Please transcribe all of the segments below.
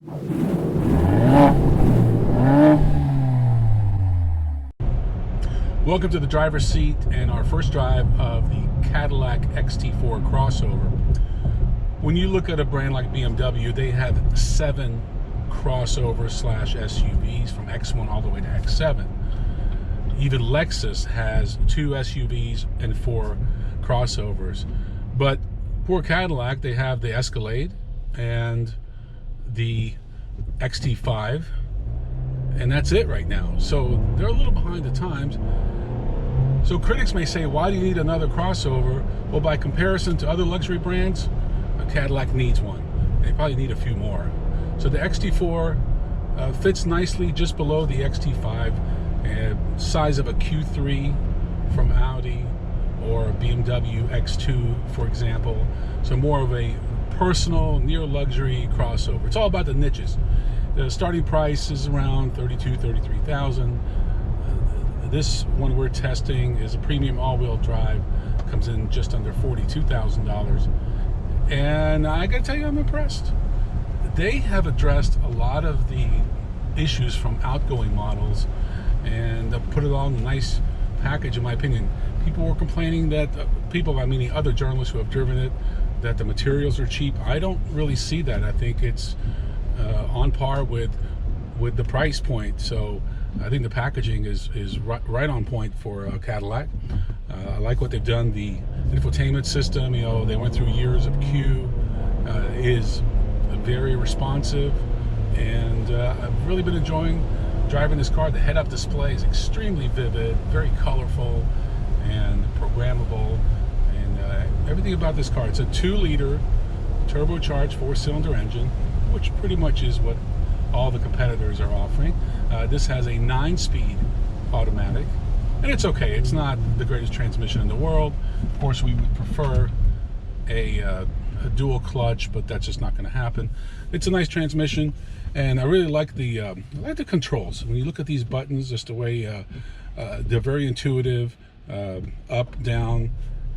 Welcome to the driver's seat and our first drive of the Cadillac XT4 crossover. When you look at a brand like BMW, they have 7 crossovers slash SUVs from X1 all the way to X7. Even Lexus has 2 SUVs and 4 crossovers. But for Cadillac, they have the Escalade and the XT5, and that's it right now. So they're a little behind the times. So critics may say, why do you need another crossover? Well, by comparison to other luxury brands, a Cadillac needs one. They probably need a few more. So the XT4 fits nicely just below the XT5, size of a Q3 from Audi or a BMW X2, for example. So more of a personal, near luxury crossover. It's all about the niches. The starting price is around $33,000. This one we're testing is a premium all-wheel drive. Comes in just under $42,000. And I gotta tell you, I'm impressed. They have addressed a lot of the issues from outgoing models and put it all in a nice package, in my opinion. People were complaining that, I mean other journalists who have driven it, that the materials are cheap. I don't really see that. I think it's on par with the price point. So I think the packaging is right on point for Cadillac. I like what they've done. The infotainment system, you know, they went through years of Q, is very responsive, and I've really been enjoying driving this car. The head-up display is extremely vivid, very colorful and programmable, and everything about this car. It's a 2-liter turbocharged 4-cylinder engine, which pretty much is what all the competitors are offering. This has a 9-speed automatic, and it's okay. It's not the greatest transmission in the world. Of course, we would prefer a dual clutch, but that's just not going to happen. It's a nice transmission, and I really like the controls. When you look at these buttons, just the way they're very intuitive, up, down,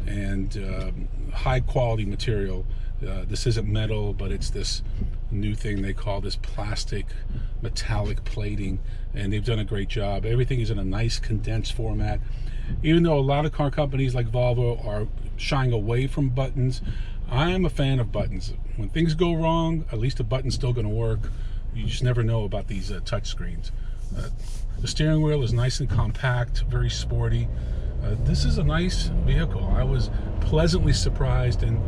and high quality material. This isn't metal, but it's this new thing they call this plastic metallic plating, and they've done a great job. Everything is in a nice condensed format. Even though a lot of car companies like Volvo are shying away from buttons, I am a fan of buttons. When things go wrong, at least the button's still going to work. You just never know about these touch screens. The steering wheel is nice and compact, very sporty. This is a nice vehicle. I was pleasantly surprised, and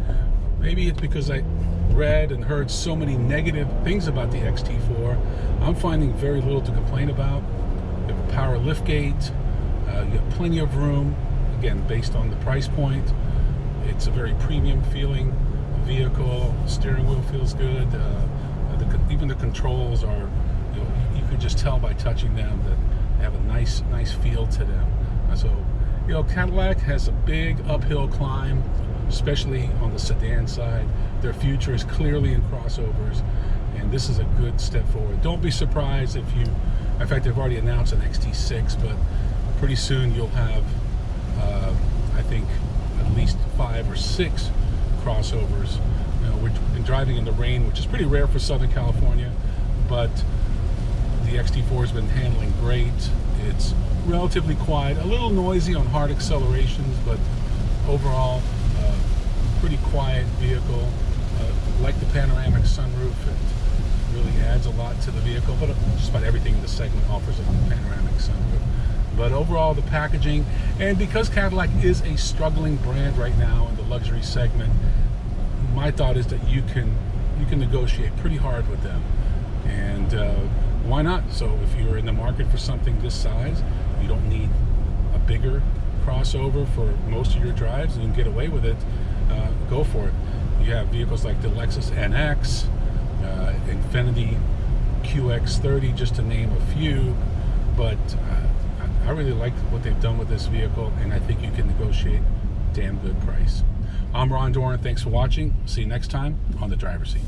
maybe it's because I read and heard so many negative things about the XT4. I'm finding very little to complain about. You have a power liftgate. You have plenty of room. Again, based on the price point, it's a very premium feeling vehicle. Steering wheel feels good. Even the controls are, you could just tell by touching them that they have a nice feel to them. So, Cadillac has a big uphill climb, especially on the sedan side. Their future is clearly in crossovers, and this is a good step forward. Don't be surprised if in fact, they've already announced an XT6, but pretty soon you'll have, I think, at least 5 or 6 crossovers. We've been driving in the rain, which is pretty rare for Southern California, but the XT4 has been handling great. It's relatively quiet, a little noisy on hard accelerations, but overall, pretty quiet vehicle. Like the panoramic sunroof, it really adds a lot to the vehicle, but just about everything in the segment offers a panoramic sunroof. But overall, the packaging, and because Cadillac is a struggling brand right now in the luxury segment, my thought is that you can negotiate pretty hard with them, and why not? So if you're in the market for something this size, you don't need a bigger crossover for most of your drives, and you can get away with it, go for it. You have vehicles like the Lexus NX, Infiniti QX30, just to name a few, but I really like what they've done with this vehicle, and I think you can negotiate a damn good price. I'm Doron. Thanks for watching. See you next time on The Driver's Seat.